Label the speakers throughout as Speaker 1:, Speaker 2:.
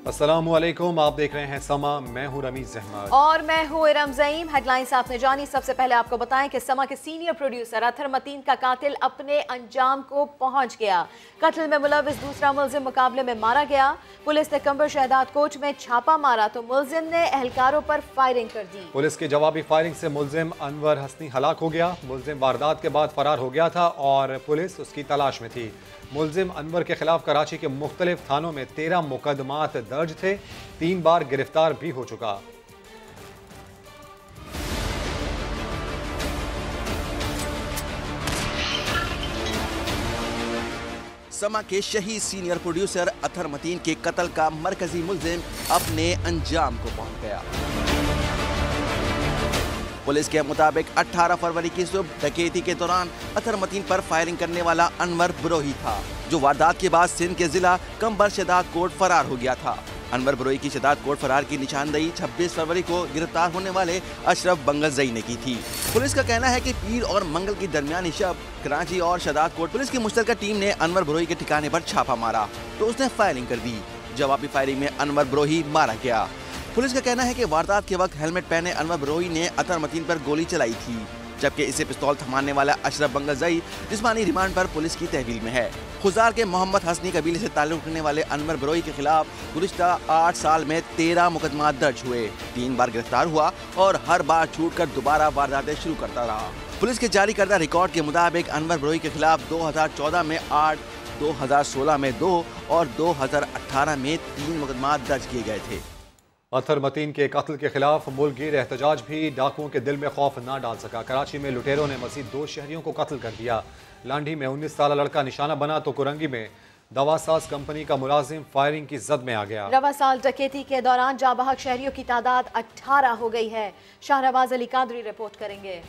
Speaker 1: अस्सलामुअलैकुम, आप देख रहे हैं समा। मैं हूं रमीज अहमद
Speaker 2: और मैं हूं इरम ज़ईम। हेडलाइंस आपने जानी। सबसे पहले आपको बताएं कि समा के सीनियर प्रोड्यूसर अथर मतीन का कातिल अपने अंजाम को पहुंच गया। कत्ल में मुलविस दूसरा मुलजिम मुकाबले में मारा गया। पुलिस ने कंबर शहदाद कोच में छापा मारा तो मुलजिम ने एहलकारों पर फायरिंग कर दी।
Speaker 1: पुलिस की जवाबी फायरिंग से मुलजिम अनवर हसनी हलाक हो गया। मुलजिम वारदात के बाद फरार हो गया था और पुलिस उसकी तलाश में थी। मुलजिम अनवर के खिलाफ कराची के मुख्तलिफ थानों में 13 मुकदमात दर्ज थे। 3 बार गिरफ्तार भी हो चुका।
Speaker 3: समा के शहीद सीनियर प्रोड्यूसर अथर मतीन के कत्ल का मरकजी मुलजिम अपने अंजाम को पहुंच गया। पुलिस के मुताबिक 18 फरवरी की सुबह डकैती के दौरान अथर मतीन पर फायरिंग करने वाला अनवर बरोही था, जो वारदात के बाद सिंध के जिला कंबर शहदाद कोट फरार हो गया था। अनवर बरोही की शहदाद कोट फरार की निशानदेही 26 फरवरी को गिरफ्तार होने वाले अशरफ बंगलजई ने की थी। पुलिस का कहना है कि पीर और मंगल की दरमियानी शब कराची और शहदाद कोट पुलिस की मुश्तरका टीम ने अनवर बरोही के ठिकाने पर छापा मारा तो उसने फायरिंग कर दी। जवाबी फायरिंग में अनवर बरोही मारा गया। पुलिस का कहना है कि वारदात के वक्त हेलमेट पहने अनवर बरोही ने अथर मतीन पर गोली चलाई थी, जबकि इसे पिस्तौल थमाने वाला अशरफ बंगलजई जिस्मानी रिमांड पर पुलिस की तहवील में है। खुजार के मोहम्मद हसनी कबीले से ताल्लुक रखने वाले अनवर बरोही के खिलाफ गुज़िश्ता 8 साल में 13 मुकदमा दर्ज हुए। 3 बार गिरफ्तार हुआ और हर बार छूटकर दोबारा वारदातें शुरू करता रहा। पुलिस के जारी करदा रिकॉर्ड के मुताबिक अनवर बरोही के खिलाफ 2014 में 8, 2016 में 2 और 2018 में 3 मुकदमा दर्ज किए गए थे।
Speaker 1: अथर मतीन के कत्ल के खिलाफ मुल्कगीर एहतजाज भी डाकुओं के दिल में खौफ न डाल सका। कराची में लुटेरों ने मजीद 2 शहरियों को कत्ल कर दिया। लांढी में 19 साल लड़का निशाना बना तो कुरंगी में दवासाज कंपनी का मुलाजिम फायरिंग की जद में आ गया।
Speaker 2: रवा साल डकैती के दौरान जाबहक शहरियों की तादाद 18 हो गई है। शाहनवाज अली कादरी रिपोर्ट करेंगे।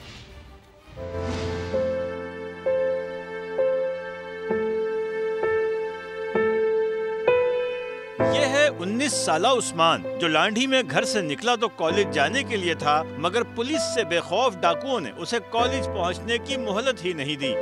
Speaker 4: ये है 19 साला उस्मान, जो लांढी में घर से निकला तो कॉलेज जाने के लिए था, मगर पुलिस से बेखौफ डाकुओं ने उसे कॉलेज पहुंचने की मोहलत ही नहीं दी।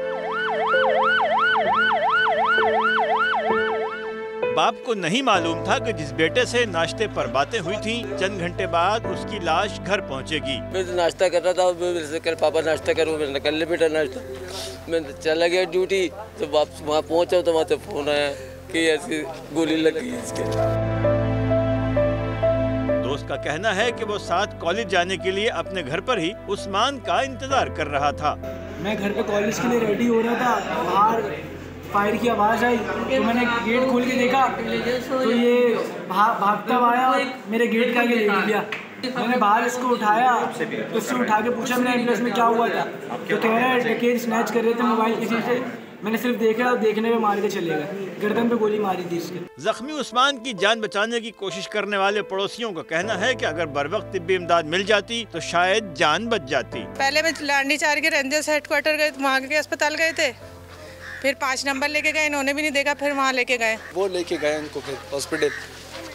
Speaker 4: बाप को नहीं मालूम था कि जिस बेटे से नाश्ते पर बातें हुई थी, चंद घंटे बाद उसकी लाश घर पहुंचेगी।
Speaker 5: मैं तो नाश्ता कर रहा था, मेरे से कल पापा नाश्ता करो, मैंने कर ले बेटा नाश्ता। मैं चला गया ड्यूटी, तो वापस वहाँ पहुँचा तो वहाँ से फोन आया कि ऐसी गोली लग गई इसके।
Speaker 4: दोस्त का कहना है कि वो साथ कॉलेज जाने के लिए अपने घर पर ही उस्मान का इंतजार कर रहा था।
Speaker 6: मैं घर पे कॉलेज के लिए रेडी हो रहा था, बाहर फायर की आवाज़ आई तो मैंने गेट खोल के देखा तो ये भागता हुआ आया, मेरे गेट का आगे लेट गया। मैंने बाहर इसको उठाया तो उससे उठा के पूछा मैंने एम्बुलेंस में क्या हुआ था, तो कह रहा है डकैत स्नैच कर रहे थे मोबाइल किसी से। मैंने सिर्फ देखा और देखने में मार के चले गए, गर्दन पे गोली मारी थी इसके।
Speaker 4: जख्मी उस्मान की जान बचाने की कोशिश करने वाले पड़ोसियों का कहना है कि अगर बरवक्त तिब्बी इमदाद मिल जाती तो शायद जान बच जाती।
Speaker 7: पहले मैं लांडी चार के रेंजर्स हेडक्वार्टर गए, वहाँ के अस्पताल गए थे, फिर 5 नंबर लेके गए, इन्होंने भी नहीं देखा, फिर वहाँ लेके गए।
Speaker 5: वो लेके गए उनको फिर हॉस्पिटल।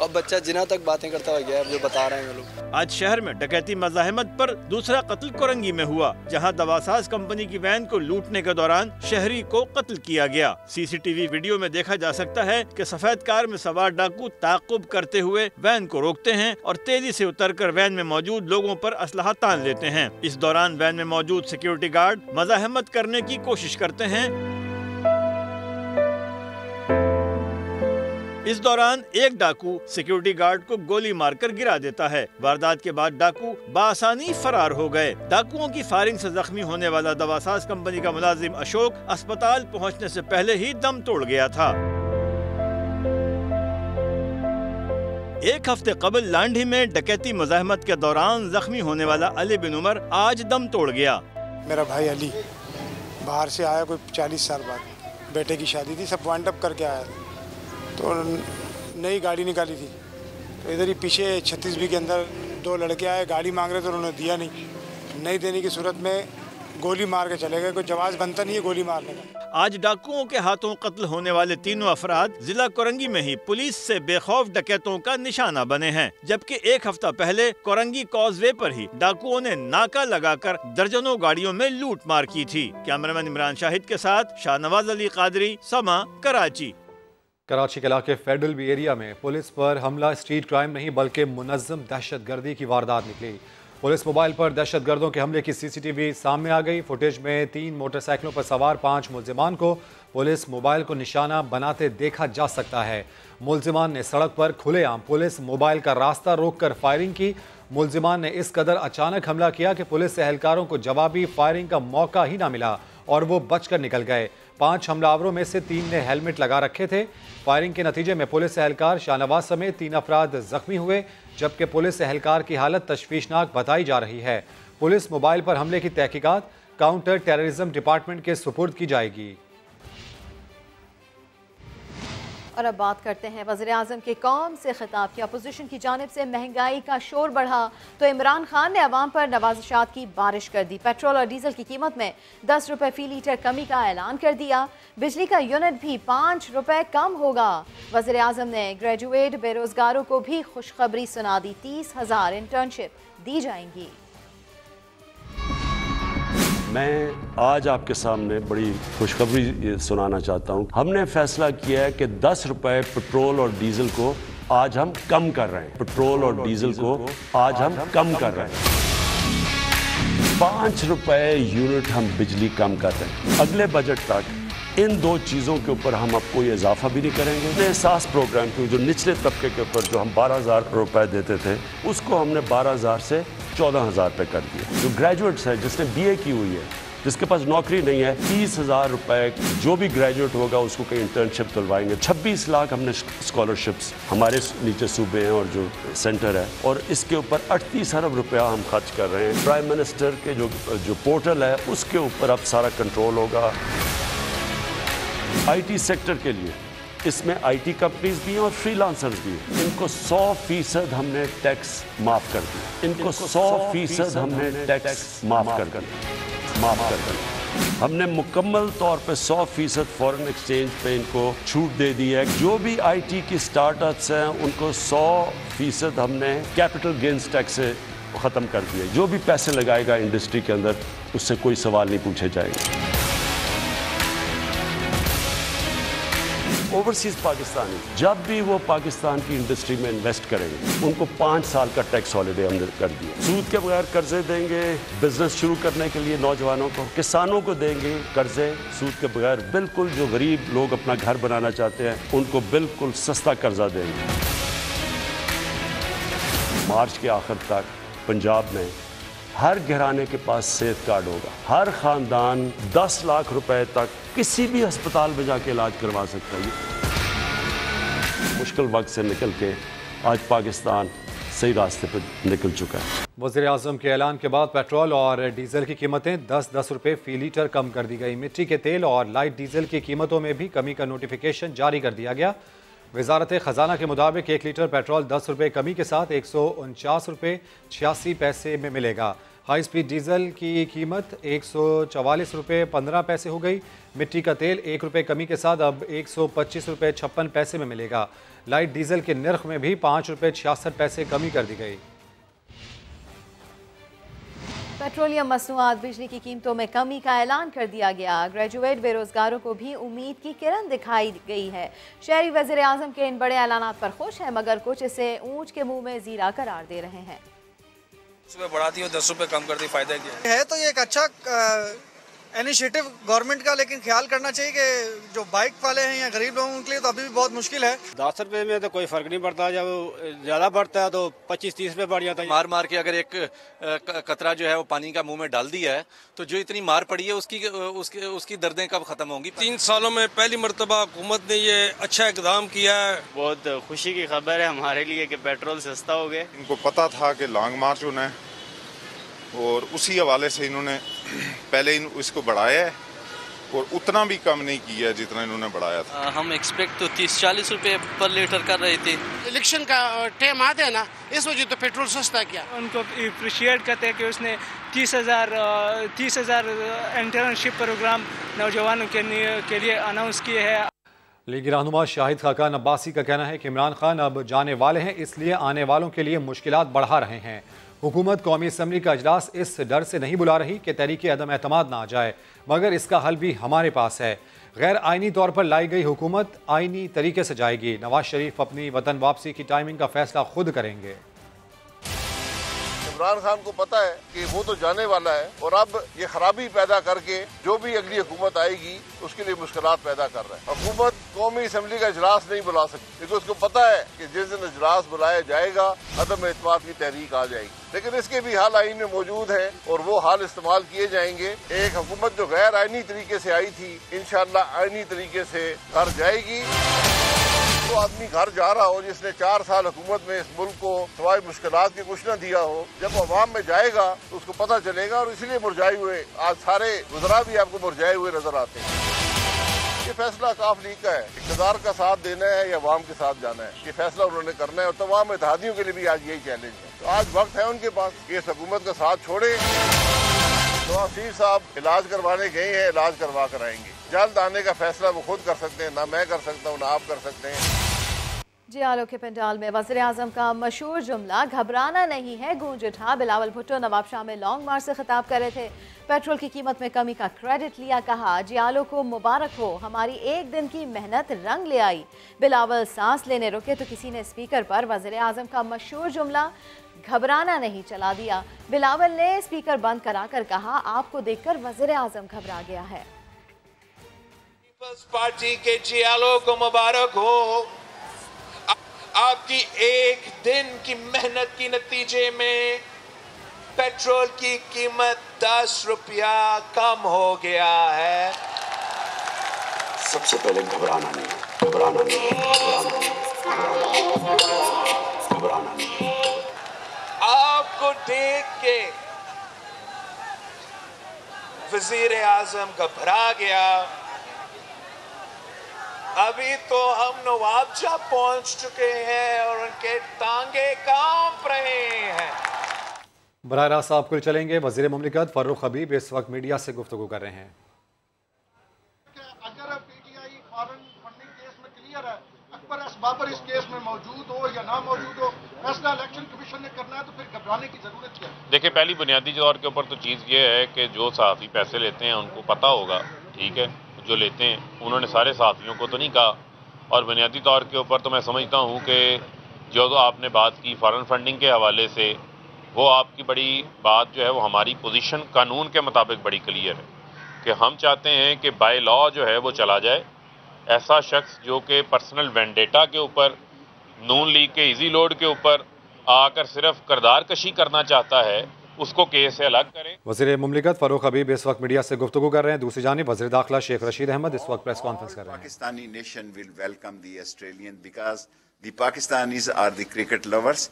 Speaker 5: अब बच्चा जिना तक बातें करता हुआ गया, जो बता रहे हैं लोग।
Speaker 4: आज शहर में डकैती मज़ाहमत पर दूसरा कत्ल कुरंगी में हुआ, जहां दवासाज कंपनी की वैन को लूटने के दौरान शहरी को कत्ल किया गया। सीसीटीवी वीडियो में देखा जा सकता है कि सफेद कार में सवार डाकू ताक़ुब करते हुए वैन को रोकते हैं और तेजी से उतरकर वैन में मौजूद लोगों पर असलहा तान लेते हैं। इस दौरान वैन में मौजूद सिक्योरिटी गार्ड मज़ाहमत करने की कोशिश करते हैं। इस दौरान एक डाकू सिक्योरिटी गार्ड को गोली मारकर गिरा देता है। वारदात के बाद डाकू बासानी फरार हो गए। डाकुओं की फायरिंग से जख्मी होने वाला दवासाज कंपनी का मुलाजिम अशोक अस्पताल पहुंचने से पहले ही दम तोड़ गया था। 1 हफ्ते कबल लांढी में डकैती मज़ाहमत के दौरान जख्मी होने वाला अली बिन उमर आज दम तोड़ गया।
Speaker 8: मेरा भाई अली बाहर से आया, कोई 40 साल बाद, बेटे की शादी थी, सब वाइंड अप करके आया तो नई गाड़ी निकाली थी, तो इधर ही पीछे 36B के अंदर 2 लड़के आए, गाड़ी मांग रहे थे, उन्होंने दिया नहीं देने की सूरत में गोली मार के चले गए। कोई जवाब बनता नहीं है गोली मारने का।
Speaker 4: आज डाकुओं के हाथों कत्ल होने वाले तीनों अफराद जिला कुरंगी में ही पुलिस से बेखौफ डकैतों का निशाना बने हैं, जबकि 1 हफ्ता पहले कुरंगी कॉजवे पर ही डाकुओं ने नाका लगाकर दर्जनों गाड़ियों में लूट मार की थी। कैमरामैन इमरान शाहिद के साथ शाहनवाज अली कादरी, समा, कराची।
Speaker 1: कराची के इलाके फेडरल बी एरिया में पुलिस पर हमला स्ट्रीट क्राइम नहीं बल्कि मुनज़्ज़म दहशतगर्दी की वारदात निकली। पुलिस मोबाइल पर दहशतगर्दों के हमले की सीसीटीवी सामने आ गई। फुटेज में 3 मोटरसाइकिलों पर सवार 5 मुल्जिमान को पुलिस मोबाइल को निशाना बनाते देखा जा सकता है। मुल्जिमान ने सड़क पर खुलेआम पुलिस मोबाइल का रास्ता रोककर फायरिंग की। मुल्जिमान ने इस कदर अचानक हमला किया कि पुलिस एहलकारों को जवाबी फायरिंग का मौका ही ना मिला और वो बचकर निकल गए। 5 हमलावरों में से 3 ने हेलमेट लगा रखे थे। फायरिंग के नतीजे में पुलिस एहलकार शाहनवाज समेत 3 अफराद जख्मी हुए, जबकि पुलिस एहलकार की हालत तशवीशनाक बताई जा रही है। पुलिस मोबाइल पर हमले की तहकीकात काउंटर टेररिज्म डिपार्टमेंट के सुपुर्द की जाएगी।
Speaker 2: और अब बात करते हैं वज़ीर-ए-आज़म के कौम से खिताब की। अपोजिशन की जानिब से महंगाई का शोर बढ़ा तो इमरान खान ने अवाम पर नवाज़िशात की बारिश कर दी। पेट्रोल और डीजल की कीमत में 10 रुपये फ़ी लीटर कमी का ऐलान कर दिया। बिजली का यूनिट भी 5 रुपये कम होगा। वज़ीर-ए-आज़म ने ग्रेजुएट बेरोजगारों को भी खुशखबरी सुना दी। 30,000 इंटर्नशिप दी जाएंगी।
Speaker 9: मैं आज आपके सामने बड़ी खुशखबरी सुनाना चाहता हूँ। हमने फैसला किया है कि 10 रुपए पेट्रोल और डीजल को आज हम कम कर रहे हैं। पेट्रोल और डीजल को आज हम कम कर रहे हैं। 5 रुपए यूनिट हम बिजली कम कर रहे हैं। अगले बजट तक इन 2 चीज़ों के ऊपर हम अब कोई इजाफा भी नहीं करेंगे। एहसास प्रोग्राम के जो निचले तबके के ऊपर जो हम 12,000 रुपए देते थे उसको हमने 12,000 से 14,000 पे कर दिया। जो ग्रेजुएट्स है, जिसने बीए की हुई है, जिसके पास नौकरी नहीं है, 30,000 रुपए जो भी ग्रेजुएट होगा उसको कहीं इंटर्नशिप दिलवाएंगे। 26 लाख हमने स्कॉलरशिप्स हमारे नीचे सूबे हैं और जो सेंटर है, और इसके ऊपर 38 अरब रुपया हम खर्च कर रहे हैं। प्राइम मिनिस्टर के जो पोर्टल है उसके ऊपर अब सारा कंट्रोल होगा। IT सेक्टर के लिए इसमें IT कंपनीज भी हैं और फ्रीलांसर्स भी हैं। इनको 100% हमने टैक्स माफ़ कर दिया। इनको 100% हमने टैक्स माफ़ कर दिया। हमने मुकम्मल तौर पे 100% फॉरेन एक्सचेंज पे इनको छूट दे दी है। जो भी IT की स्टार्टअप्स हैं उनको 100% हमने कैपिटल गेन्स टैक्स से ख़त्म कर दिया। जो भी पैसे लगाएगा इंडस्ट्री के अंदर उससे कोई सवाल नहीं पूछे जाएंगे। ओवरसीज पाकिस्तानी जब भी वो पाकिस्तान की इंडस्ट्री में इन्वेस्ट करेंगे उनको 5 साल का टैक्स हॉलिडे हमने कर दिया। सूद के बगैर कर्जे देंगे बिजनेस शुरू करने के लिए नौजवानों को, किसानों को देंगे कर्जे सूद के बगैर। बिल्कुल जो गरीब लोग अपना घर बनाना चाहते हैं उनको बिल्कुल सस्ता कर्जा देंगे। मार्च के आखिर तक पंजाब में हर घराने के पास सेहत कार्ड होगा। हर खानदान 10 लाख रुपए तक किसी भी अस्पताल में जाके इलाज करवा सकता है। मुश्किल वक्त से निकल के आज पाकिस्तान सही रास्ते पर निकल चुका है।
Speaker 1: वज़ीर-ए-आज़म के ऐलान के बाद पेट्रोल और डीजल की कीमतें 10-10 रुपये फ़ी लीटर कम कर दी गई। मिट्टी के तेल और लाइट डीजल की कीमतों में भी कमी का नोटिफिकेशन जारी कर दिया गया। वजारत ख़जाना के मुताबिक 1 लीटर पेट्रोल 10 रुपये कमी के साथ 149 रुपये 86 पैसे में मिलेगा। हाई स्पीड डीजल की कीमत 144 रुपये 15 पैसे हो गई। मिट्टी का तेल 1 रुपये कमी के साथ अब 125 रुपये 56 पैसे में मिलेगा। लाइट डीजल के नर्ख में भी 5 रुपये 66 पैसे कमी कर दी गई।
Speaker 2: पेट्रोलियम मसनूआत बिजली की कीमतों में कमी का ऐलान कर दिया गया। ग्रेजुएट बेरोजगारों को भी उम्मीद की किरण दिखाई गई है। शहरी वज़ीर-ए-आज़म के इन बड़े ऐलानात पर खुश हैं, मगर कुछ इसे ऊंच के मुंह में जीरा करार दे रहे हैं।
Speaker 10: सुबह बढ़ा दी और 10 रुपये कम कर दी, फायदा क्या
Speaker 11: है? तो ये एक अच्छा इनिशिएटिव गवर्नमेंट का, लेकिन ख्याल करना चाहिए कि जो बाइक वाले हैं या गरीब लोगों के लिए तो अभी भी बहुत मुश्किल है।
Speaker 12: 10 रुपये में तो कोई फर्क नहीं पड़ता, जब ज्यादा बढ़ता है तो 25-30 रुपये बढ़ जाता है।
Speaker 13: मार मार के अगर एक कतरा जो है वो पानी का मुंह में डाल दिया है तो जो इतनी मार पड़ी है उसकी दर्दें कब खत्म होंगी?
Speaker 10: 3 सालों में पहली मरतबा हुकूमत ने ये अच्छा इकदाम किया है।
Speaker 12: बहुत खुशी की खबर है हमारे लिए कि पेट्रोल सस्ता हो गया।
Speaker 14: इनको पता था कि लॉन्ग मार्च होना है और उसी हवाले से इन्होंने पहले इसको बढ़ाया है और उतना भी कम नहीं किया जितना इन्होंने बढ़ाया था।
Speaker 5: हम एक्सपेक्ट तो 30-40 रुपये पर लीटर कर रहे थे।
Speaker 15: इलेक्शन का टाइम आते है ना, इस वजह तो पेट्रोल सस्ता किया।
Speaker 16: उनको अप्रिशिएट करते हैं कि उसने 30,000 इंटर्नशिप प्रोग्राम नौजवानों के लिए अनाउंस किए हैं।
Speaker 1: लीगी रहनुमा शाहिद खाकान अब्बासी का कहना है कि इमरान खान अब जाने वाले हैं, इसलिए आने वालों के लिए मुश्किलात बढ़ा रहे हैं। हुकूमत कौमी असम्बली का अजलास इस डर से नहीं बुला रही कि तहरीक अदम एतमाद ना आ जाए, मगर इसका हल भी हमारे पास है। गैर आइनी तौर पर लाई गई हुकूमत आइनी तरीके से जाएगी। नवाज शरीफ अपनी वतन वापसी की टाइमिंग का फैसला खुद करेंगे।
Speaker 17: इमरान खान को पता है कि वो तो जाने वाला है और अब ये खराबी पैदा करके जो भी अगली हुकूमत आएगी उसके लिए मुश्किलात पैदा कर रहा है। हुकूमत कौमी असम्बली का इजलास नहीं बुला सकती क्योंकि उसको पता है कि जिस दिन इजलास बुलाया जाएगा अदम एतमाद की तहरीक आ जाएगी, लेकिन इसके भी हाल आईन में मौजूद है और वो हाल इस्तेमाल किए जाएंगे। एक हुकूमत जो गैर आईनी तरीके से आई थी इंशाअल्लाह आईनी तरीके से घर जाएगी। तो आदमी घर जा रहा हो जिसने 4 साल हुकूमत में इस मुल्क को सवाए मुश्किलात के कुछ न दिया हो, जब अवाम में जाएगा तो उसको पता चलेगा और इसलिए मुरझाए हुए आज सारे वज़रा भी आपको मुरझाए हुए नजर आते हैं। ये फैसला काफ लीग का है, इक़्तिदार का साथ देना है या अवाम के साथ जाना है, ये फैसला उन्होंने करना है और तमाम इत्तेहादियों के लिए भी आज यही चैलेंज है। तो आज वक्त है उनके पास कि इस हुकूमत का साथ छोड़े। नवाज शरीफ साहब इलाज करवाने गए हैं, इलाज करवा कर आएंगे। जल्द आने का फैसला वो खुद कर सकते हैं, ना मैं कर सकता हूँ ना आप कर सकते हैं।
Speaker 2: जियालो के पंडाल में वज़ीर आज़म का मशहूर जुमला घबराना नहीं है गूंज उठा। बिलावल भुट्टो नवाब शाह में लॉन्ग मार्च से खिताब कर रहे थे। पेट्रोल की कीमत में कमी का क्रेडिट लिया, कहा जियालो को मुबारक हो, हमारी एक दिन की मेहनत रंग ले आई। बिलावल सांस लेने रुके तो किसी ने स्पीकर पर वज़ीर आज़म का मशहूर जुमला घबराना नहीं चला दिया। बिलावल ने स्पीकर बंद कराकर कहा, आपको देखकर वज़ीर आज़म घबरा गया है।
Speaker 18: पीपल्स पार्टी के जियालो को मुबारक हो, आपकी एक दिन की मेहनत के नतीजे में पेट्रोल की कीमत 10 रुपया कम हो गया है।
Speaker 9: सबसे पहले घबराना नहीं, घबराना नहीं, घबराना नहीं।
Speaker 18: आपको देख के वजीर आजम घबरा गया। अभी तो हम नवाबशाह पहुंच चुके हैं और उनके टांगे कांप रहे हैं।
Speaker 1: बराह रास्त आप कुल चलेंगे। वजीर मुमलिकत फारूक हबीब इस वक्त मीडिया से गुफ्तगू कर रहे हैं।
Speaker 19: अगर पीटीआई फॉरेन फंडिंग केस में क्लियर है, अकबर एस बाबर इस केस में मौजूद हो या ना मौजूद हो, फैसला इलेक्शन कमीशन ने करना है, तो फिर घबराने की जरूरत क्या है?
Speaker 20: देखिए, पहली बुनियादी तौर के ऊपर तो चीज़ ये है कि जो सहाफ़ी पैसे लेते हैं उनको पता होगा, ठीक है, जो लेते हैं उन्होंने सारे सहाफ़ियों को तो नहीं कहा। और बुनियादी तौर के ऊपर तो मैं समझता हूँ कि जो आपने बात की फॉरेन फंडिंग के हवाले से, वो आपकी बड़ी बात जो है वो हमारी पोजीशन कानून के मुताबिक बड़ी क्लियर है कि हम चाहते हैं कि बाय लॉ जो है वो चला जाए। ऐसा शख्स जो कि पर्सनल वेंडेटा के ऊपर, नून लीग के इजी लोड के ऊपर आकर सिर्फ किरदार कशी करना चाहता है, उसको केस से अलग करें।
Speaker 1: वज़ीर मुमलिकत फारूक हबीब इस वक्त मीडिया से गुफ्तगू कर रहे हैं। दूसरी जानिब वज़ीर दाखिला शेख रशीद अहमद इस वक्त प्रेस कॉन्फ्रेंस कर रहे हैं।
Speaker 21: Pakistani nation will welcome the Australian because the Pakistanis are the cricket lovers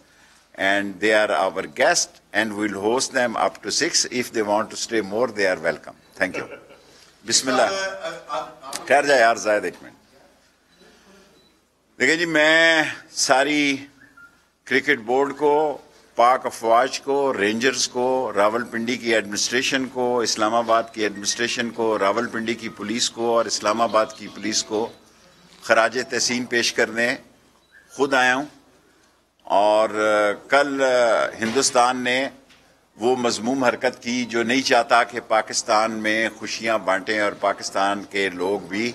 Speaker 21: and they are our guest and we will host them up to 6. If they want to stay more, they are welcome. Thank you. Bismillah. ठहर जाए यार जायद एक minute. देखिए जी, मैं सारी cricket board को, पाक अफवाज को, रेंजर्स को, रावलपिंडी की एडमिनिस्ट्रेशन को, इस्लामाबाद की एडमिनिस्ट्रेशन को, रावलपिंडी की पुलिस को और इस्लामाबाद की पुलिस को खराज तहसीन पेश करने खुद आया हूँ। और कल हिंदुस्तान ने वो मजमूम हरकत की जो नहीं चाहता कि पाकिस्तान में खुशियां बांटें और पाकिस्तान के लोग भी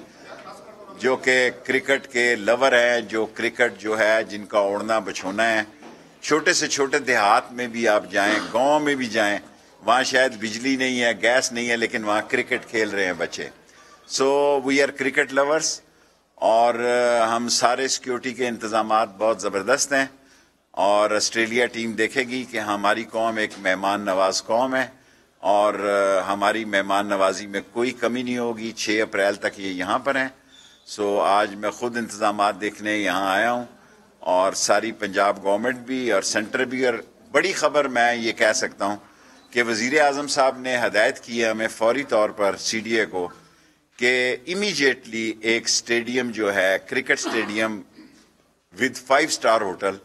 Speaker 21: जो कि क्रिकेट के लवर हैं, जो क्रिकेट जो है जिनका ओढ़ना बछोना है, छोटे से छोटे देहात में भी आप जाएं, गांव में भी जाएं, वहाँ शायद बिजली नहीं है, गैस नहीं है, लेकिन वहाँ क्रिकेट खेल रहे हैं बच्चे। So we are cricket lovers और हम सारे सिक्योरिटी के इंतजामात बहुत ज़बरदस्त हैं और ऑस्ट्रेलिया टीम देखेगी कि हमारी कौम एक मेहमान नवाज कौम है और हमारी मेहमान नवाजी में कोई कमी नहीं होगी। 6 अप्रैल तक ये यहाँ पर हैं। सो आज मैं खुद इंतजामात देखने यहाँ आया हूँ और सारी पंजाब गवर्नमेंट भी और सेंटर भी। और बड़ी खबर मैं ये कह सकता हूँ कि वज़ीर आज़म साहब ने हदायत की है हमें फौरी तौर पर CDA को कि इमीडिएटली एक स्टेडियम जो है, cricket stadium with 5 star hotel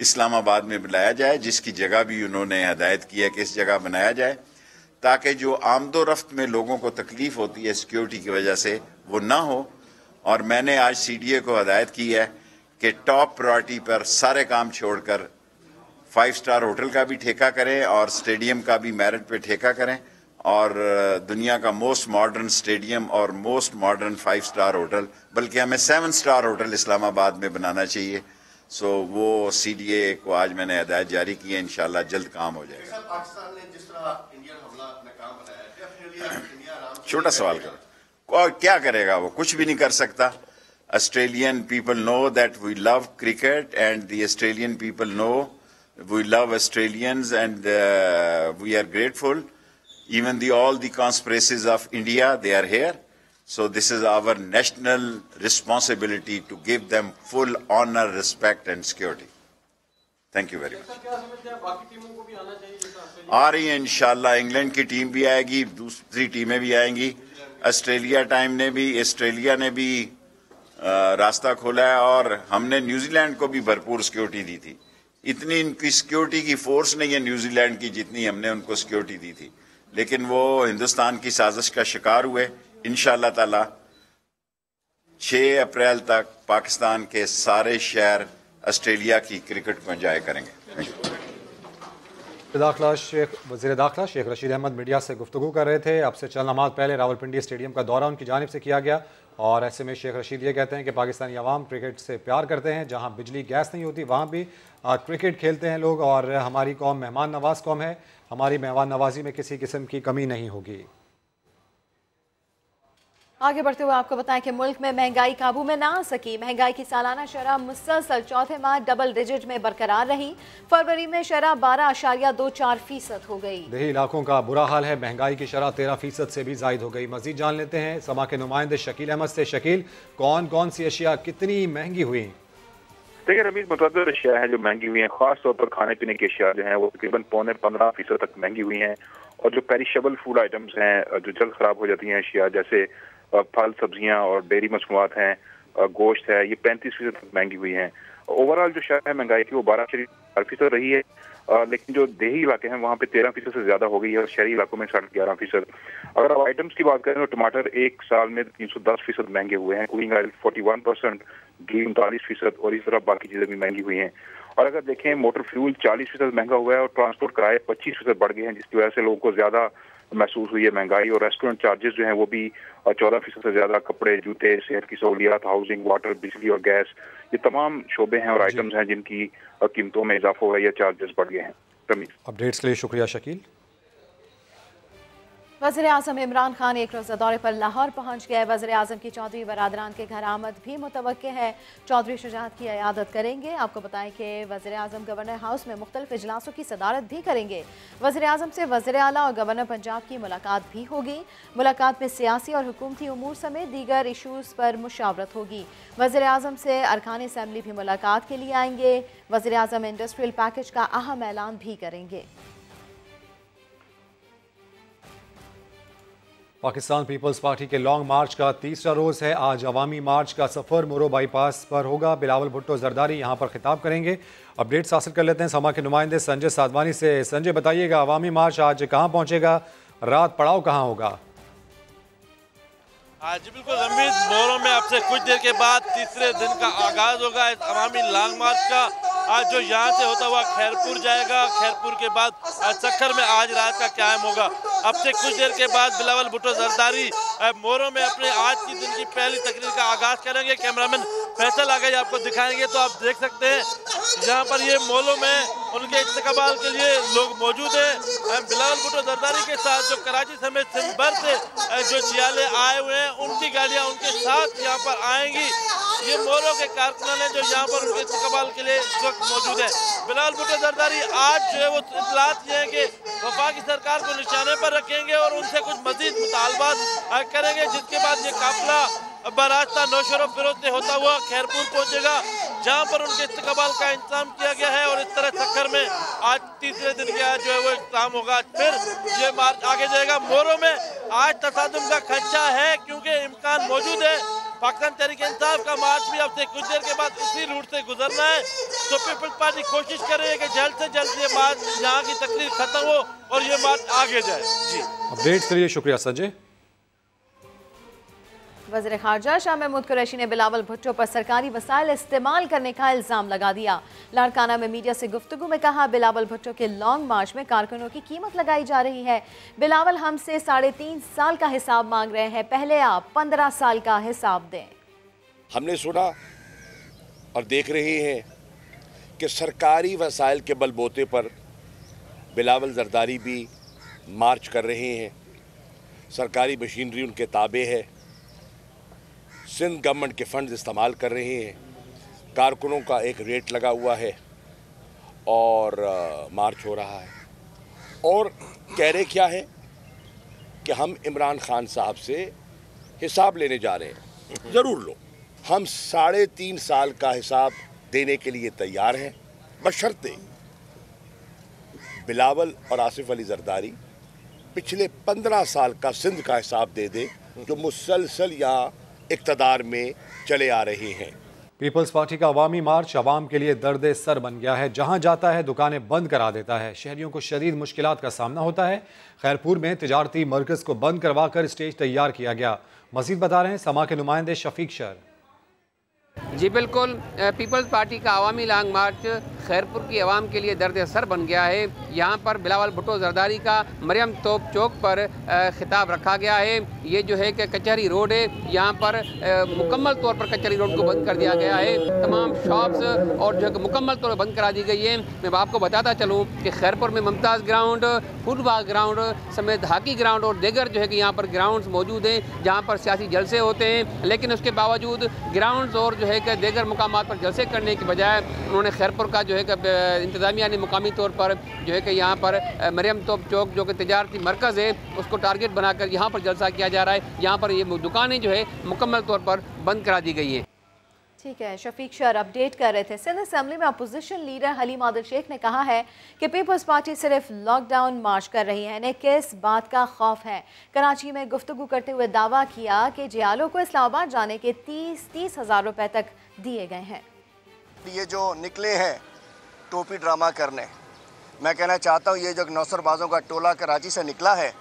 Speaker 21: Islamabad में बनाया जाए, जिसकी जगह भी उन्होंने हदायत की है कि इस जगह बनाया जाए ताकि जो आमदो रफ्त में लोगों को तकलीफ होती है सिक्योरिटी की वजह से वो ना हो। और मैंने आज CDA को हदायत की है कि टॉप प्रायोरिटी पर सारे काम छोड़कर 5 स्टार होटल का भी ठेका करें और स्टेडियम का भी मेरिट पे ठेका करें और दुनिया का मोस्ट मॉडर्न स्टेडियम और मोस्ट मॉडर्न 5 स्टार होटल, बल्कि हमें 7 स्टार होटल इस्लामाबाद में बनाना चाहिए। सो वो CDA को आज मैंने हिदायत जारी की है, इंशाल्लाह जल्द काम हो जाएगा।
Speaker 3: पाकिस्तान ने जिस तरह इंडियन हमला नाकाम बनाया, डेफिनेटली
Speaker 21: छोटा सवाल करो, क्या करेगा वो? कुछ भी नहीं कर सकता। Australian people know that we love cricket and the Australian people know we love Australians and we are grateful. Even all the conspiracies of India, they are here. So this is our national responsibility to give them full honor, respect and security. Thank you very much. आ रही है इंशाल्लाह, England की team भी आएगी, दूसरी टीमें भी आएंगी। ऑस्ट्रेलिया ने भी रास्ता खोला है और हमने न्यूजीलैंड को भी भरपूर सिक्योरिटी दी थी। इतनी इनकी सिक्योरिटी की फोर्स नहीं है न्यूजीलैंड की जितनी हमने उनको सिक्योरिटी दी थी, लेकिन वो हिंदुस्तान की साजिश का शिकार हुए। इंशाअल्लाह ताला 6 अप्रैल तक पाकिस्तान के सारे शहर ऑस्ट्रेलिया की क्रिकेट को एंजॉय करेंगे।
Speaker 1: वज़ीर दाखिला शेख रशीद अहमद मीडिया से गुफ्तगू कर रहे थे। अब से चंद लम्हात पहले रावलपिंडी स्टेडियम का दौरा उनकी जानिब से किया गया और ऐसे में शेख रशीद ये कहते हैं कि पाकिस्तानी अवाम क्रिकेट से प्यार करते हैं। जहां बिजली गैस नहीं होती वहां भी क्रिकेट खेलते हैं लोग और हमारी कौम मेहमान नवाज कौम है। हमारी मेहमान नवाजी में किसी किस्म की कमी नहीं होगी।
Speaker 2: आगे बढ़ते हुए आपको बताएं कि मुल्क में महंगाई काबू में ना आ सकी। महंगाई की सालाना शरह मुसलसल चौथे माह डबल डिजिट में बरकरार रही। फरवरी में शरह 12.24% हो गई।
Speaker 1: देही इलाकों का बुरा हाल है, महंगाई की शरह 13% से भी जायद हो गई। मजीद जान लेते हैं समा के नुमाइंदे शकील अहमद से। शकील, कौन कौन सी अशिया कितनी महंगी हुई?
Speaker 22: देखिए रमीज, मुतअद्दिद अशिया हैं जो महंगी हुई हैं। खास तौर पर खाने पीने की अशिया जो हैं वो तकरीबन 15% तक महंगी हुई हैं और जो पेरिशेबल फूड आइटम्स हैं जो जल्द खराब हो जाती हैं अशिया, जैसे फल सब्जियां और डेयरी मसनूआत हैं, गोश्त है, ये 35% तक महंगी हुई हैं। ओवरऑल जो शरह है महंगाई की वो 12% रही है, लेकिन जो देही इलाके हैं वहाँ पे 13% से ज्यादा हो गई है और शहरी इलाकों में 11%। अगर आप आइटम्स की बात करें तो टमाटर एक साल में 310% महंगे हुए हैं, कुकिंग ऑयल 41%, घी 39% और इस तरह बाकी चीजें भी महंगी हुई हैं। और अगर देखें मोटर फ्यूल 40% महंगा हुआ है और ट्रांसपोर्ट किराए 25% बढ़ गए हैं, जिसकी वजह से लोगों को ज्यादा महसूस हुई है महंगाई। और रेस्टोरेंट चार्जेस जो हैं वो भी 14% से ज्यादा, कपड़े, जूते, सेहत की सहूलियात, हाउसिंग, वाटर, बिजली और गैस, ये तमाम शोबे हैं और आइटम्स हैं जिनकी कीमतों में इजाफा हुआ है या चार्जेस बढ़ गए हैं।
Speaker 1: अपडेट्स के लिए शुक्रिया शकील।
Speaker 2: वज़ीर आज़म इमरान खान एक रोज़ा दौरे पर लाहौर पहुंच गए। वज़ीर आज़म की चौधरी बरादरान के घर आमद भी मुतवक्के है। चौधरी शुजात की इयादत करेंगे। आपको बताएं कि वज़ीर आज़म गवर्नर हाउस में मुख्तलिफ इजलासों की सदारत भी करेंगे। वज़ीर आज़म से वज़ीर आला और गवर्नर पंजाब की मुलाकात भी होगी। मुलाकात में सियासी और हुकूमती उमूर समेत दीगर इशूज़ पर मुशावरत होगी। वज़ीर आज़म से अरकान असम्बली भी मुलाकात के लिए आएंगे। वज़ीर आज़म इंडस्ट्रियल पैकेज का अहम ऐलान भी करेंगे।
Speaker 1: पाकिस्तान पीपल्स पार्टी के लॉन्ग मार्च का तीसरा रोज़ है। आज अवामी मार्च का सफ़र मोरो बाईपास पर होगा। बिलावल भुट्टो जरदारी यहाँ पर खिताब करेंगे। अपडेट्स हासिल कर लेते हैं समा के नुमाइंदे संजय साधवानी से। संजय, बताइएगा अवामी मार्च आज कहाँ पहुँचेगा, रात पड़ाव कहाँ होगा?
Speaker 23: जी बिल्कुल रमीज, मोरो में अब से कुछ देर के बाद तीसरे दिन का आगाज होगा इस अवामी लॉन्ग मार्च का। आज जो यहाँ से होता हुआ खैरपुर जाएगा, खैरपुर के बाद सक्खर में आज रात का क्याम होगा। अब से कुछ देर के बाद बिलावल भुट्टो जरदारी मोरो में अपने आज की दिन की पहली तकरीर का आगाज करेंगे। कैमरामैन फैसल आ गए, आपको दिखाएंगे तो आप देख सकते हैं यहाँ पर ये मोलो में उनके इस्तकबाल के लिए लोग मौजूद हैं। बिलावल भुट्टो जरदारी के साथ जो कराची समेत सिंधभर से जो जियाले आए हुए हैं उनकी गाड़ियाँ उनके साथ यहाँ पर आएंगी। ये मोरो के कारकुनान हैं जो यहाँ पर उनके इस्तकबाल के लिए इस वक्त मौजूद है। बिलावल भुट्टो जरदारी आज जो है वो इतलात ये है कि वफाकी सरकार को निशाने पर रखेंगे और उनसे कुछ मजीद मुतालबात करेंगे, जिसके बाद ये काफिला बरास्ता नौशरो फिरोज से होता हुआ खैरपुर पहुंचेगा, जहां पर उनके इस्तकबाल का इंतजाम किया गया है। और इस तरह सक्खर में आज तीसरे दिन का जो है वो इख्तिताम होगा। फिर ये मार्च आगे जाएगा। मोरो में आज तसादुम का खदशा है क्योंकि इम्कान मौजूद है। पाकिस्तान तहरीक इंसाफ का मार्च भी अब से कुछ देर के बाद इसी रूट से गुजरना है, तो पीपल्स पार्टी कोशिश कर रही है कि जल्द से जल्द ये मार्च यहाँ की तकरीर खत्म हो और ये मार्च आगे जाए। जी,
Speaker 1: अपडेट्स के लिए शुक्रिया संजय।
Speaker 2: वज़ीर ख़ारजा शाह महमूद कुरैशी ने बिलावल भुट्टो पर सरकारी वसाइल इस्तेमाल करने का इल्ज़ाम लगा दिया। लाड़काना में मीडिया से गुफ्तगू में कहा, बिलावल भुट्टो के लॉन्ग मार्च में कारकुनों की कीमत लगाई जा रही है। बिलावल हमसे 3.5 साल का हिसाब मांग रहे हैं, पहले आप 15 साल का हिसाब दें।
Speaker 6: हमने सुना और देख रहे हैं कि सरकारी वसाइल के बलबूते पर बिलावल जरदारी भी मार्च कर रहे हैं। सरकारी मशीनरी उनके ताबे है, सिंध गवर्नमेंट के फंड्स इस्तेमाल कर रहे हैं, कारकुनों का एक रेट लगा हुआ है और मार्च हो रहा है। और कह रहे क्या है कि हम इमरान खान साहब से हिसाब लेने जा रहे हैं। ज़रूर लो, हम 3.5 साल का हिसाब देने के लिए तैयार हैं, बशर्ते बिलावल और आसिफ अली जरदारी पिछले 15 साल का सिंध का हिसाब दे दे जो मुसलसल यहाँ इक़्तिदार में चले आ रहे हैं।
Speaker 1: पीपल्स पार्टी का अवामी मार्च अवाम के लिए दर्द सर बन गया है। जहां जाता है दुकानें बंद करा देता है। शहरियों को शदीद मुश्किलात का सामना होता है। खैरपुर में तिजारती मरकज़ को बंद करवाकर स्टेज तैयार किया गया। मजीद बता रहे हैं समा के नुमाइंदे शफीक शर।
Speaker 7: जी बिल्कुल, पीपल्स पार्टी का अवामी लॉन्ग मार्च खैरपुर की आवाम के लिए दर्द सर बन गया है। यहाँ पर बिलावल भुट्टो जरदारी का मरियम तोप चौक पर खिताब रखा गया है। ये जो है कि कचहरी रोड है, यहाँ पर मुकम्मल तौर पर कचहरी रोड को बंद कर दिया गया है। तमाम शॉप्स और जो है कि मुकम्मल तौर पर बंद करा दी गई है। मैं आपको बताता चलूँ कि खैरपुर में मुमताज़ ग्राउंड, फुटबॉल ग्राउंड समेत हॉकी ग्राउंड और दीगर जो है कि यहाँ पर ग्राउंड्स मौजूद हैं जहाँ पर सियासी जलसे होते हैं। लेकिन उसके बावजूद ग्राउंड्स और जो है कि दीगर मुकामात पर जलसे करने के बजाय उन्होंने खैरपुर का जो है कि इंतज़ामिया ने मुकामी तौर पर जो है कि यहाँ पर मरियम तोप चौक जो कि तिजारती मरकज़ है उसको टारगेट बनाकर यहाँ पर जलसा किया जा रहा है। यहाँ पर ये दुकानें जो है मुकम्मल तौर पर बंद करा दी गई हैं।
Speaker 2: ठीक है, शफीक शर अपडेट कर रहे थे। सिंध असेंबली में अपोजिशन लीडर हलीम आदिल शेख ने कहा है कि पीपल्स पार्टी सिर्फ लॉकडाउन मार्च कर रही है, इन्हें किस बात का खौफ है। कराची में गुफ्तगू करते हुए दावा किया कि जियालों को इस्लामाबाद जाने के 30 हज़ार रुपए तक दिए गए हैं।
Speaker 8: ये जो निकले हैं टोपी ड्रामा करने, मैं कहना चाहता हूँ ये जो नौसरबाजों का टोला कराची से निकला है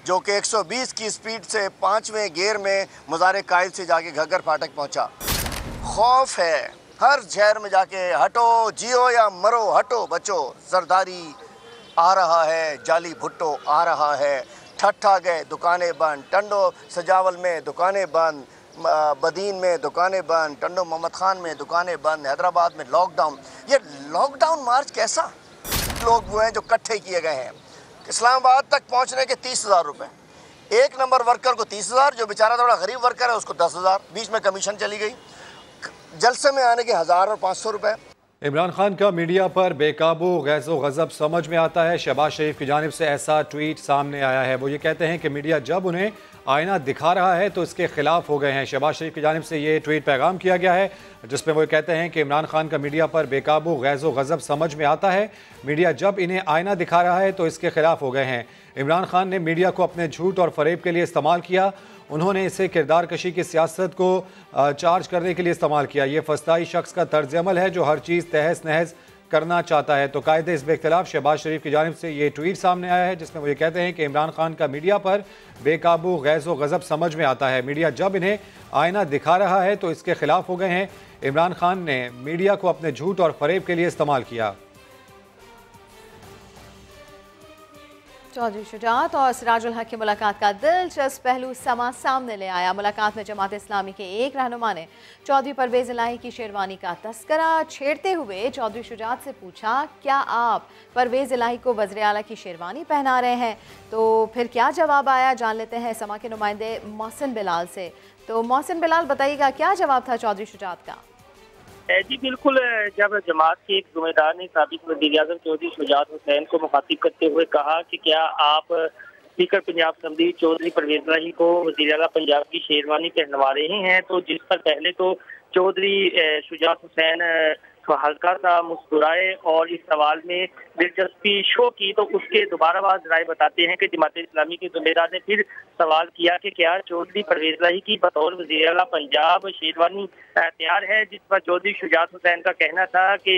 Speaker 8: जो कि 120 की स्पीड से 5वें गियर में मज़ार कायल से जाके घग्गर फाटक पहुँचा। खौफ है हर शहर में जाके, हटो जियो या मरो, हटो बचो, जरदारी आ रहा है, जाली भुट्टो आ रहा है, ठट्ठा गए दुकानें बंद, टंडो सजावल में दुकानें बंद, बदीन में दुकानें बंद, टंडो मोहम्मद खान में दुकानें बंद, हैदराबाद में लॉकडाउन। ये लॉकडाउन मार्च कैसा? लोग वो हैं जो इकट्ठे किए गए हैं। इस्लामाबाद तक पहुंचने के 30 हज़ार रुपये, एक नंबर वर्कर को 30 हज़ार, जो बेचारा थोड़ा गरीब वर्कर है उसको 10 हज़ार, बीच में कमीशन चली गई। जलसे में आने के 1000 और 500 रुपये।
Speaker 1: इमरान खान का मीडिया पर बेकाबू गैज़ो गज़ब समझ में आता है। शहबाज शरीफ की जानिब से ऐसा ट्वीट सामने आया है। वो ये कहते हैं कि मीडिया जब उन्हें आईना दिखा रहा है तो इसके खिलाफ हो गए हैं। शहबाज शरीफ की जानिब से ये ट्वीट पैगाम किया गया है जिसमें वो कहते हैं कि इमरान खान का मीडिया पर बेकाबू गैज़ो गज़ब समझ में आता है। मीडिया जब इन्हें आईना दिखा रहा है तो इसके खिलाफ हो गए हैं। इमरान खान ने मीडिया को अपने झूठ और फरेब के लिए इस्तेमाल किया। उन्होंने इसे किरदार कशी की सियासत को चार्ज करने के लिए इस्तेमाल किया। ये फस्ताई शख्स का तर्ज अमल है जो हर चीज़ तहस नहस करना चाहता है। तो कायदे इस इख्तिलाफ शहबाज शरीफ की जानिब से ये ट्वीट सामने आया है जिसमें वो ये कहते हैं कि इमरान खान का मीडिया पर बेकाबू गैज़ो गज़ब समझ में आता है। मीडिया जब इन्हें आईना दिखा रहा है तो इसके खिलाफ हो गए हैं। इमरान खान ने मीडिया को अपने झूठ और फरेब के लिए इस्तेमाल किया।
Speaker 2: चौधरी शुजात और सिराजुल हक की मुलाकात का दिलचस्प पहलू समा सामने ले आया। मुलाकात में जमात इस्लामी के एक रहनुमा ने चौधरी परवेज़ इलाही की शेरवानी का तस्करा छेड़ते हुए चौधरी शुजात से पूछा, क्या आप परवेज़ इलाही को वज़ीर आला की शेरवानी पहना रहे हैं? तो फिर क्या जवाब आया, जान लेते हैं समा के नुमाइंदे मोहसिन बिलाल से। तो मोहसिन बिलाल बताइएगा क्या जवाब था चौधरी शुजात का?
Speaker 24: जी बिल्कुल, जब जमात के एक ज़िम्मेदार ने साबिक़ वज़ीर-ए-आज़म चौधरी शुजात हुसैन को मुखातिब करते हुए कहा कि क्या आप स्पीकर पंजाब असेंबली चौधरी परवेज़ इलाही को वज़ीर आला पंजाब की शेरवानी पहनवा रहे हैं, तो जिस पर पहले तो चौधरी शुजात हुसैन हल्का सा मुस्कुराए और इस सवाल में दिलचस्पी शो की। तो उसके दोबारा बाद राय बताते हैं कि जमात इस्लामी के ज़िम्मेदार ने फिर सवाल किया कि क्या चौधरी परवेज़ इलाही की बतौर वज़ीर आला पंजाब शेरवानी तैयार है, जिस पर चौधरी शुजात हुसैन का कहना था कि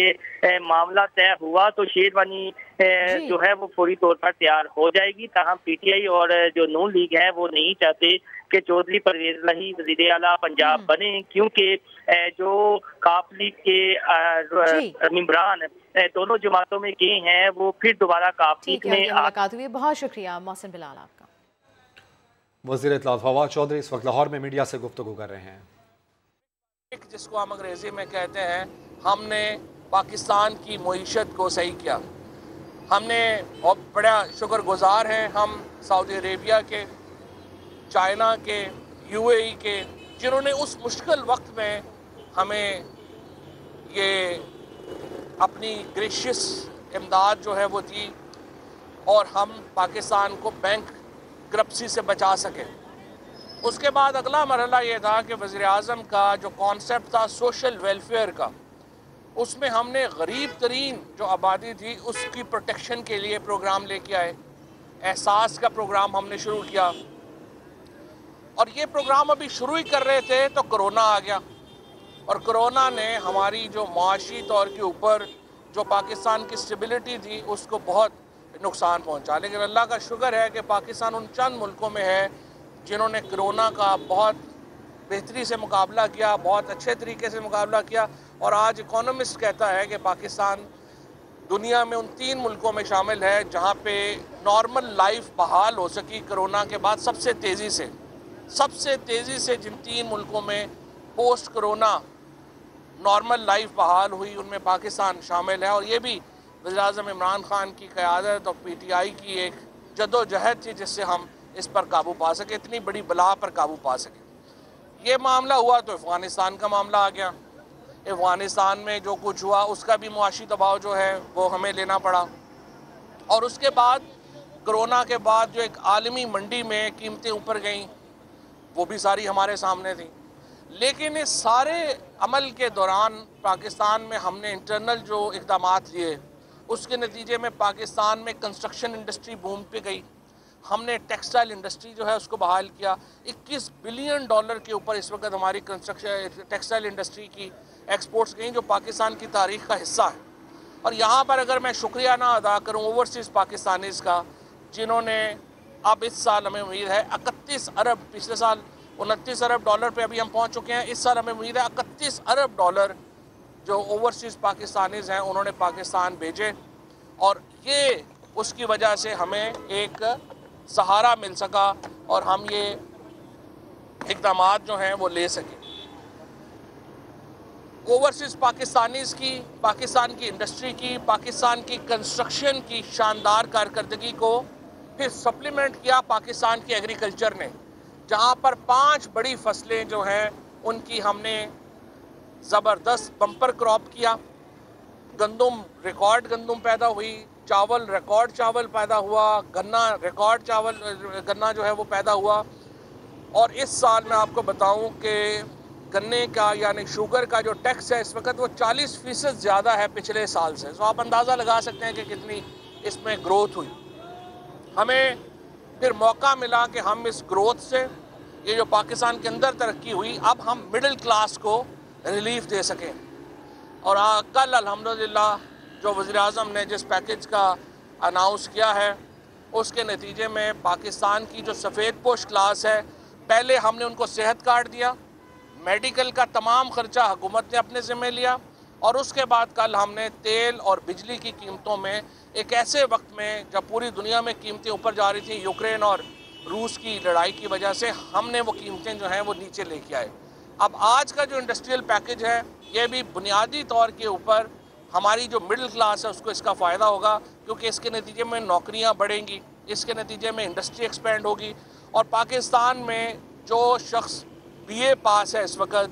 Speaker 24: मामला तय हुआ तो शेरवानी जो है वो फौरी तौर पर तैयार हो जाएगी। ताहम PTI और जो नून लीग है वो नहीं चाहते कि चौधरी परवेज इलाही वज़ीर आला पंजाब बने, क्योंकि जो काफ लीग के मेंबरान दोनों जमातों में गए हैं वो फिर दोबारा काफ लीग में
Speaker 2: मुलाकात हुई। बहुत शुक्रिया मोहसिन बिलाल आपका।
Speaker 1: वज़ीर इत्तलात फवाद चौधरी इस वक्त लाहौर में मीडिया से गुफ्तगू कर रहे हैं।
Speaker 18: जिसको हम अंग्रेजी में कहते हैं, हमने पाकिस्तान की मईशत को सही किया। हमने बहुत बड़ा शुक्रगुजार हैं हम सऊदी अरेबिया के, चाइना के, यूएई के, जिन्होंने उस मुश्किल वक्त में हमें ये अपनी ग्रेशियस इमदाद जो है वो दी और हम पाकिस्तान को बैंक क्रप्सी से बचा सके। उसके बाद अगला मरहला ये था कि वज़ीर आज़म का जो कॉन्सेप्ट था सोशल वेलफेयर का, उसमें हमने गरीब तरीन जो आबादी थी उसकी प्रोटेक्शन के लिए प्रोग्राम लेके आए। एहसास का प्रोग्राम हमने शुरू किया और ये प्रोग्राम अभी शुरू ही कर रहे थे तो कोरोना आ गया और कोरोना ने हमारी जो माशी तौर के ऊपर जो पाकिस्तान की स्टेबिलिटी थी उसको बहुत नुकसान पहुंचा। लेकिन अल्लाह का शुक्र है कि पाकिस्तान उन चंद मुल्कों में है जिन्होंने कोरोना का बहुत बेहतरी से मुकाबला किया, बहुत अच्छे तरीके से मुकाबला किया और आज इकोनॉमिस्ट कहता है कि पाकिस्तान दुनिया में उन 3 मुल्कों में शामिल है जहां पे नॉर्मल लाइफ बहाल हो सकी कोरोना के बाद सबसे तेज़ी से जिन 3 मुल्कों में पोस्ट कोरोना नॉर्मल लाइफ बहाल हुई उनमें पाकिस्तान शामिल है। और ये भी वज़ीर-ए-आज़म इमरान खान की क़यादत और PTI की एक जदोजहद थी जिससे हम इस पर काबू पा सके, इतनी बड़ी बला पर काबू पा सके। ये मामला हुआ तो अफ़गानिस्तान का मामला आ गया। अफ़गानिस्तान में जो कुछ हुआ उसका भी मुआशी दबाव जो है वो हमें लेना पड़ा और उसके बाद कोरोना के बाद जो एक आलमी मंडी में कीमतें ऊपर गईं वो भी सारी हमारे सामने थी। लेकिन इस सारे अमल के दौरान पाकिस्तान में हमने इंटरनल जो इक़दामात लिए उसके नतीजे में पाकिस्तान में कंस्ट्रक्शन इंडस्ट्री बूम पे गई। हमने टेक्सटाइल इंडस्ट्री जो है उसको बहाल किया। $21 बिलियन के ऊपर इस वक्त हमारी कंस्ट्रक्शन टेक्सटाइल इंडस्ट्री की एक्सपोर्ट्स गई जो पाकिस्तान की तारीख का हिस्सा है। और यहाँ पर अगर मैं शुक्रिया ना अदा करूँ ओवरसीज़ पाकिस्तानीज़ का, जिन्होंने अब इस साल हमें उम्मीद है 31 अरब, पिछले साल $29 अरब पे अभी हम पहुँच चुके हैं, इस साल हमें उम्मीद है $31 अरब जो ओवरसीज़ पाकिस्तानीज़ हैं उन्होंने पाकिस्तान भेजे और ये उसकी वजह से हमें एक सहारा मिल सका और हम ये इक़दामात जो हैं वो ले सके। ओवरसीज़ पाकिस्तानीज़ की, पाकिस्तान की इंडस्ट्री की, पाकिस्तान की कंस्ट्रक्शन की शानदार कारकर्दगी को फिर सप्लीमेंट किया पाकिस्तान की एग्रीकल्चर ने, जहाँ पर 5 बड़ी फसलें जो हैं उनकी हमने ज़बरदस्त बम्पर क्रॉप किया। गंदम, रिकॉर्ड गंदम पैदा हुई, चावल, रिकॉर्ड चावल पैदा हुआ, गन्ना, रिकॉर्ड चावल गन्ना जो है वो पैदा हुआ। और इस साल मैं आपको बताऊं कि गन्ने का यानी शुगर का जो टैक्स है इस वक्त वो 40% ज़्यादा है पिछले साल से। तो आप अंदाज़ा लगा सकते हैं कि कितनी इसमें ग्रोथ हुई। हमें फिर मौका मिला कि हम इस ग्रोथ से, ये जो पाकिस्तान के अंदर तरक्की हुई, अब हम मिडिल क्लास को रिलीफ दे सकें। और कल अल्हम्दुलिल्लाह जो वज़ीर-ए-आज़म ने जिस पैकेज का अनाउंस किया है उसके नतीजे में पाकिस्तान की जो सफ़ेद पोश क्लास है, पहले हमने उनको सेहत कार्ड दिया, मेडिकल का तमाम ख़र्चा हुकूमत ने अपने ज़िम्मे लिया और उसके बाद कल हमने तेल और बिजली की कीमतों में एक ऐसे वक्त में जब पूरी दुनिया में कीमतें ऊपर जा रही थी यूक्रेन और रूस की लड़ाई की वजह से, हमने वो कीमतें जो हैं वो नीचे लेके आए। अब आज का जो इंडस्ट्रियल पैकेज है ये भी बुनियादी तौर के ऊपर हमारी जो मिडिल क्लास है उसको इसका फ़ायदा होगा, क्योंकि इसके नतीजे में नौकरियां बढ़ेंगी, इसके नतीजे में इंडस्ट्री एक्सपेंड होगी। और पाकिस्तान में जो शख्स BA पास है इस वक्त,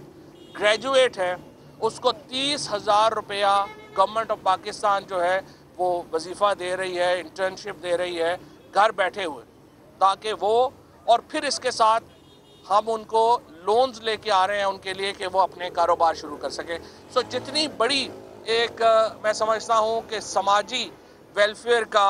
Speaker 18: ग्रेजुएट है, उसको 30,000 रुपया गवर्नमेंट ऑफ पाकिस्तान जो है वो वजीफ़ा दे रही है, इंटर्नशिप दे रही है घर बैठे हुए, ताकि वो, और फिर इसके साथ हम उनको लोन्स लेके आ रहे हैं उनके लिए कि वो अपने कारोबार शुरू कर सकें। सो जितनी बड़ी एक मैं समझता हूँ कि समाजी वेलफेयर का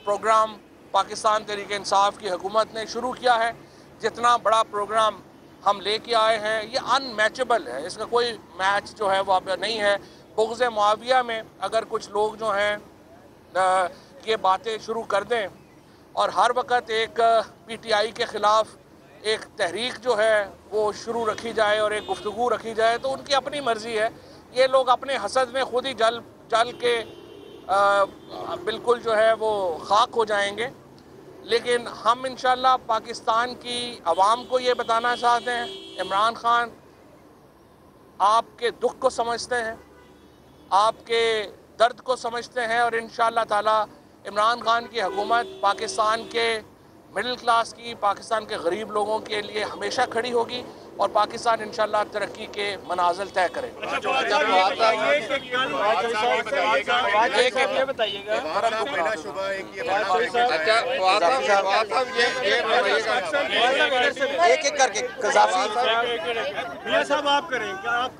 Speaker 18: प्रोग्राम पाकिस्तान तहरीक इंसाफ की हुकूमत ने शुरू किया है, जितना बड़ा प्रोग्राम हम लेके आए हैं, ये अनमैचेबल है, इसका कोई मैच जो है वो अब नहीं है। बुग़्ज़ मुआविया में अगर कुछ लोग जो हैं ये बातें शुरू कर दें और हर वक्त एक PTI के ख़िलाफ़
Speaker 15: एक तहरीक जो है वो शुरू रखी जाए और एक गुफ्तगू रखी जाए, तो उनकी अपनी मर्ज़ी है। ये लोग अपने हसद में खुद ही जल के बिल्कुल जो है वो खाक हो जाएंगे। लेकिन हम इंशाल्लाह पाकिस्तान की आवाम को ये बताना चाहते हैं, इमरान खान आपके दुख को समझते हैं, आपके दर्द को समझते हैं, और इंशाल्लाह ताला इमरान खान की हुकूमत पाकिस्तान के मिडिल क्लास की, पाकिस्तान के गरीब लोगों के लिए हमेशा खड़ी होगी और पाकिस्तान इंशाल्लाह तरक्की के मनाजिल तय करेगा।
Speaker 4: एक एक करके
Speaker 10: साहब आप करें क्या आप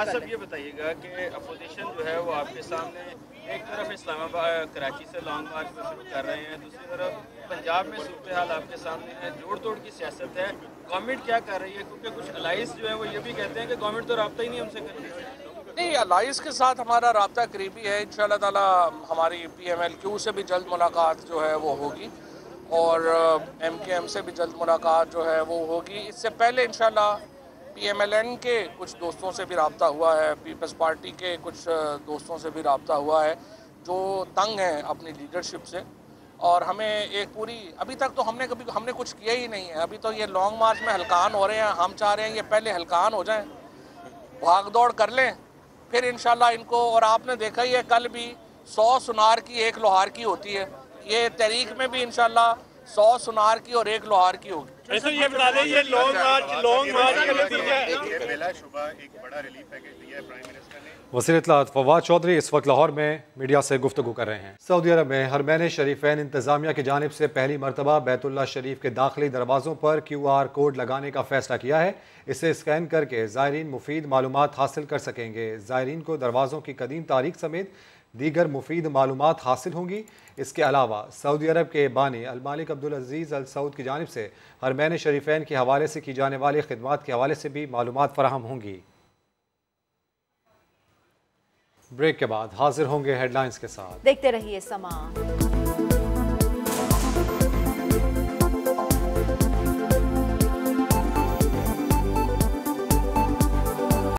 Speaker 10: साहब ये बताइएगा कि अपोजिशन जो है वो आपके सामने एक तरफ इस्लामाबाद कराची से लॉन्ग मार्च को शुरू कर रहे हैं, दूसरी तरफ पंजाब में सूरत हाल आपके सामने है, जोड़ तोड़ की सियासत है, गवर्नमेंट क्या कर रही है? क्योंकि कुछ अलाइस जो है वो ये भी कहते हैं कि गवर्नमेंट तो रब्ता ही नहीं हमसे कर रही है।
Speaker 15: नहीं, अलाइस के साथ हमारा रब्ता करीबी है। इंशाल्लाह ताला हमारी PMLQ से भी जल्द मुलाकात जो है वो होगी और MKM से भी जल्द मुलाकात जो है वो होगी। इससे पहले इंशाल्लाह PMLN के कुछ दोस्तों से भी रब्ता हुआ है, पीपल्स पार्टी के कुछ दोस्तों से भी रब्ता हुआ है जो तंग हैं अपनी लीडरशिप से, और हमें एक पूरी, अभी तक तो हमने कुछ किया ही नहीं है। अभी तो ये लॉन्ग मार्च में हल्कान हो रहे हैं, हम चाह रहे हैं ये पहले हल्कान हो जाएं, भाग दौड़ कर लें, फिर इंशाल्लाह इनको। और आपने देखा ही है कल भी 100 सुनार की 1 लोहार की होती है, ये तहरीक में भी इंशाल्लाह 100 सुनार की और 1 लोहार की होगी।
Speaker 10: ऐसे ये बता दें ये लॉन्ग मार्च का नतीजा है।
Speaker 11: बिलाशुबा एक बड़ा रिलीफ पैकेज दिया है प्राइम मिनिस्टर ने।
Speaker 1: वज़ीर इत्तलात फवाद चौधरी इस वक्त लाहौर में मीडिया से गुफ्तगू कर रहे हैं। सऊदी अरब में हरमैन शरीफैन इंतजामिया की जानिब से पहली मरतबा बैतुल्लाह शरीफ के दाखिली दरवाज़ों पर QR कोड लगाने का फैसला किया है। इसे स्कैन करके ज़ायरीन मुफीद मालूमात हासिल कर सकेंगे। ज़ायरीन को दरवाज़ों की कदीम तारीख समेत दीगर मुफीद मालूमात हासिल होंगी। इसके अलावा सऊदी अरब के बानी अल-मालिक अब्दुल अजीज़ अल सऊद की जानिब से हरमैन शरीफैन के हवाले से की जाने वाली खिदमात के हवाले से भी मालूमात फराहम होंगी। ब्रेक के बाद हाजिर होंगे हेडलाइंस के साथ।
Speaker 2: देखते रहिए समा।